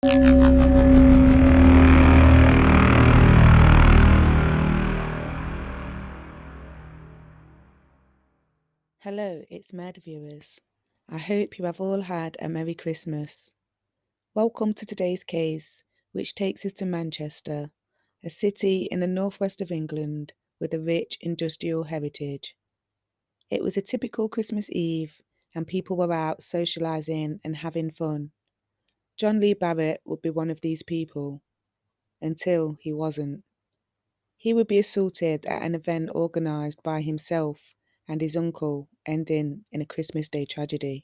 Hello, it's Murder Viewers. I hope you have all had a Merry Christmas. Welcome to today's case, which takes us to Manchester, a city in the northwest of England with a rich industrial heritage. It was a typical Christmas Eve, and people were out socialising and having fun. John Lee Barrett would be one of these people, until he wasn't. He would be assaulted at an event organised by himself and his uncle, ending in a Christmas Day tragedy.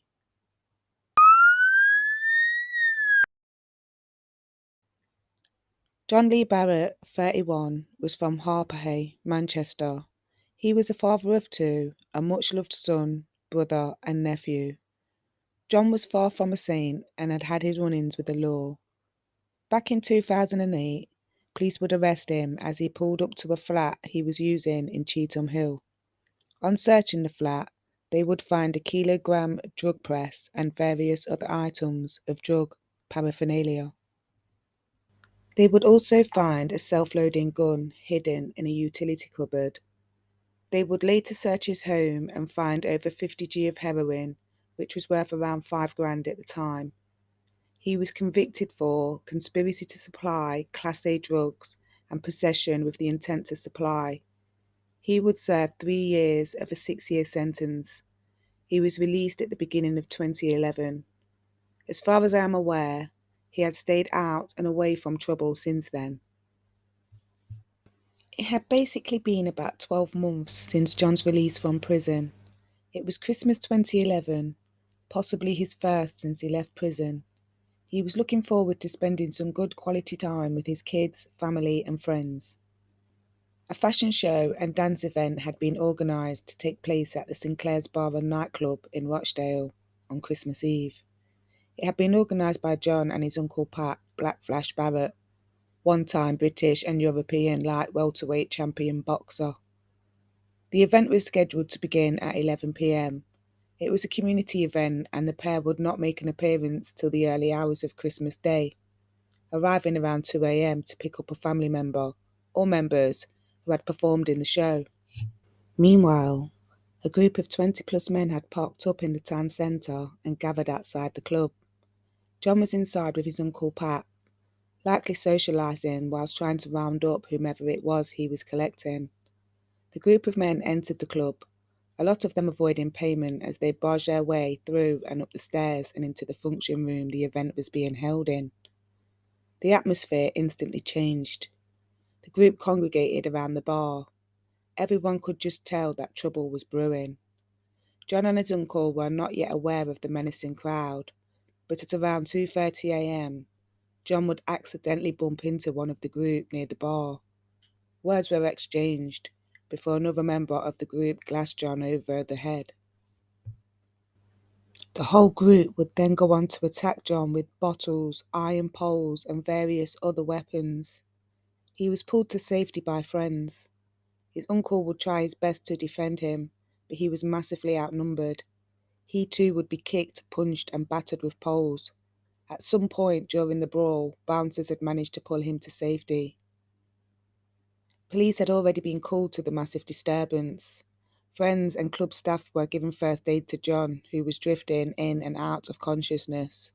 John Lee Barrett, 31, was from Harpurhey, Manchester. He was a father of two, a much-loved son, brother and nephew. John was far from a saint and had had his run-ins with the law. Back in 2008, police would arrest him as he pulled up to a flat he was using in Cheetham Hill. On searching the flat, they would find a kilogram drug press and various other items of drug paraphernalia. They would also find a self-loading gun hidden in a utility cupboard. They would later search his home and find over 50 g of heroin, which was worth around £5,000 at the time. He was convicted for conspiracy to supply Class A drugs and possession with the intent to supply. He would serve 3 years of a 6-year sentence. He was released at the beginning of 2011. As far as I am aware, he had stayed out and away from trouble since then. It had basically been about 12 months since John's release from prison. It was Christmas 2011, possibly his first since he left prison. He was looking forward to spending some good quality time with his kids, family and friends. A fashion show and dance event had been organised to take place at the Sinclair's Bar and Nightclub in Rochdale on Christmas Eve. It had been organised by John and his uncle Pat, Black Flash Barrett, one-time British and European light welterweight champion boxer. The event was scheduled to begin at 11 p.m. It was a community event and the pair would not make an appearance till the early hours of Christmas Day, arriving around 2 a.m. to pick up a family member or members who had performed in the show. Meanwhile, a group of 20-plus men had parked up in the town centre and gathered outside the club. John was inside with his uncle Pat, likely socialising whilst trying to round up whomever it was he was collecting. The group of men entered the club, a lot of them avoiding payment as they barged their way through and up the stairs and into the function room the event was being held in. The atmosphere instantly changed. The group congregated around the bar. Everyone could just tell that trouble was brewing. John and his uncle were not yet aware of the menacing crowd, but at around 2:30 a.m, John would accidentally bump into one of the group near the bar. Words were exchanged before another member of the group glassed John over the head. The whole group would then go on to attack John with bottles, iron poles and various other weapons. He was pulled to safety by friends. His uncle would try his best to defend him, but he was massively outnumbered. He too would be kicked, punched and battered with poles. At some point during the brawl, bouncers had managed to pull him to safety. Police had already been called to the massive disturbance. Friends and club staff were given first aid to John, who was drifting in and out of consciousness.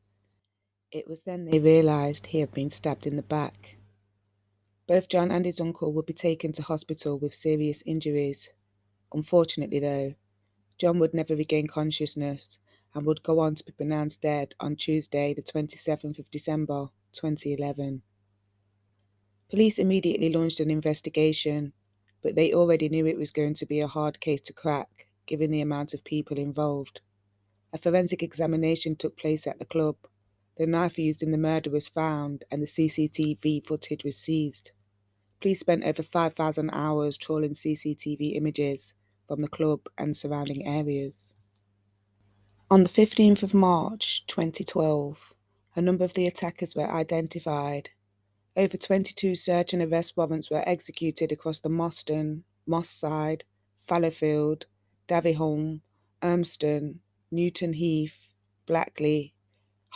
It was then they realised he had been stabbed in the back. Both John and his uncle would be taken to hospital with serious injuries. Unfortunately though, John would never regain consciousness and would go on to be pronounced dead on Tuesday the 27th of December 2011. Police immediately launched an investigation, but they already knew it was going to be a hard case to crack, given the amount of people involved. A forensic examination took place at the club. The knife used in the murder was found and the CCTV footage was seized. Police spent over 5,000 hours trawling CCTV images from the club and surrounding areas. On the 15th of March 2012, a number of the attackers were identified. Over 22 search and arrest warrants were executed across the Moston, Moss Side, Fallowfield, Davyholme, Newton Heath, Blackley,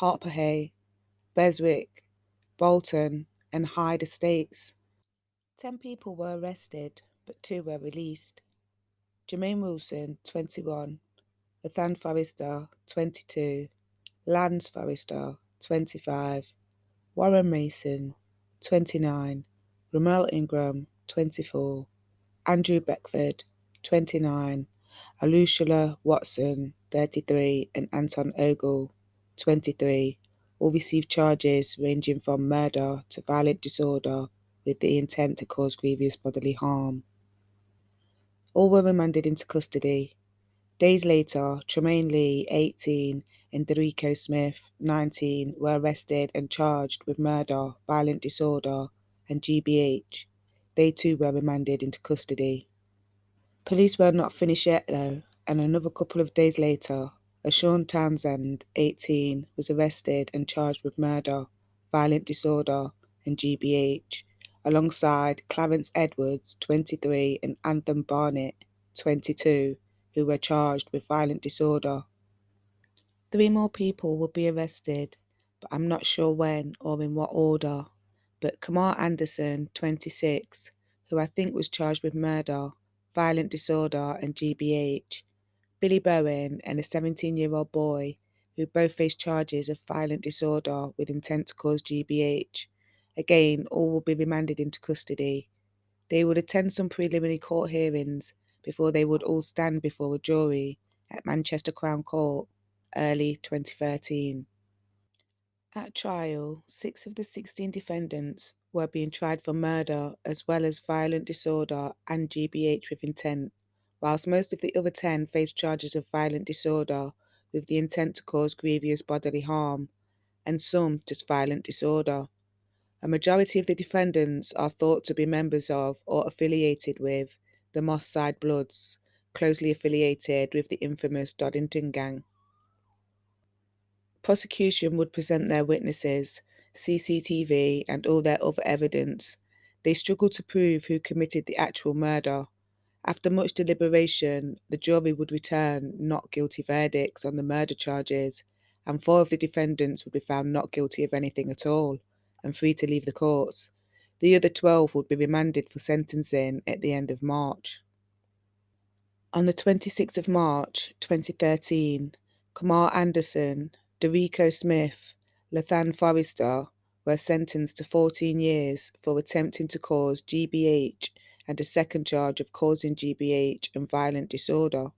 Harpurhey, Beswick, Bolton, and Hyde estates. 10 people were arrested, but 2 were released. Jermaine Wilson, 21, Ethan Forrester, 22, Lance Forrester, 25, Warren Mason, 29, Ramel Ingram, 24, Andrew Beckford, 29, Alushula Watson, 33, and Anton Ogle, 23, all received charges ranging from murder to violent disorder with the intent to cause grievous bodily harm. All were remanded into custody. Days later, Tremaine Lee, 18, and Derico Smith, 19, were arrested and charged with murder, violent disorder, and GBH. They too were remanded into custody. Police were not finished yet though, and another couple of days later, a Sean Townsend, 18, was arrested and charged with murder, violent disorder, and GBH, alongside Clarence Edwards, 23, and Anthem Barnett, 22, who were charged with violent disorder. 3 more people will be arrested, but I'm not sure when or in what order. But Kamar Anderson, 26, who I think was charged with murder, violent disorder, and GBH, Billy Bowen, and a 17-year-old boy, who both face charges of violent disorder with intent to cause GBH. Again, all will be remanded into custody. They would attend some preliminary court hearings before they would all stand before a jury at Manchester Crown Court early 2013. At trial, 6 of the 16 defendants were being tried for murder as well as violent disorder and GBH with intent, whilst most of the other 10 faced charges of violent disorder with the intent to cause grievous bodily harm, and some just violent disorder. A majority of the defendants are thought to be members of or affiliated with the Moss Side Bloods, closely affiliated with the infamous Doddington Gang. Prosecution would present their witnesses, CCTV, and all their other evidence. They struggled to prove who committed the actual murder. After much deliberation, the jury would return not guilty verdicts on the murder charges, and 4 of the defendants would be found not guilty of anything at all, and free to leave the courts. The other 12 would be remanded for sentencing at the end of March. On the 26th of March 2013, Kamar Anderson, Derico Smith, Lathan Forrester were sentenced to 14 years for attempting to cause GBH and a second charge of causing GBH and violent disorder.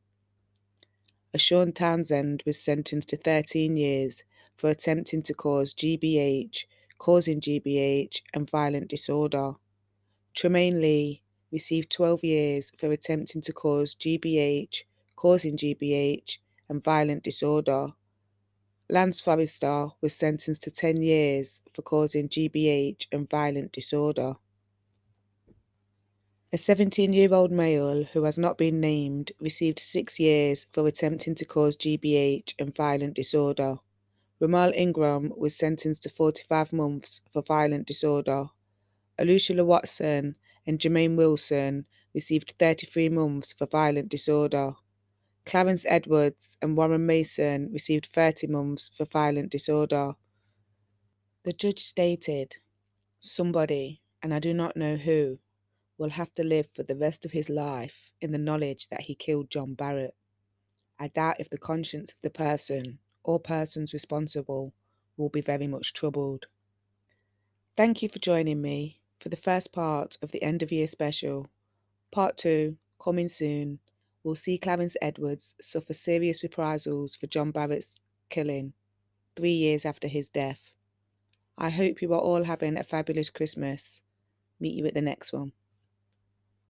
Sean Townsend was sentenced to 13 years for attempting to cause GBH, causing GBH, and violent disorder. Tremaine Lee received 12 years for attempting to cause GBH, causing GBH, and violent disorder. Lance Forrester was sentenced to 10 years for causing GBH and violent disorder. A 17-year-old male who has not been named received 6 years for attempting to cause GBH and violent disorder. Ramal Ingram was sentenced to 45 months for violent disorder. Alushula Watson and Jermaine Wilson received 33 months for violent disorder. Clarence Edwards and Warren Mason received 30 months for violent disorder. The judge stated, "Somebody, and I do not know who, will have to live for the rest of his life in the knowledge that he killed John Barrett. I doubt if the conscience of the person or persons responsible will be very much troubled." Thank you for joining me for the first part of the end of year special. Part 2, coming soon, will see Clarence Edwards suffer serious reprisals for John Barrett's killing 3 years after his death. I hope you are all having a fabulous Christmas. Meet you at the next one.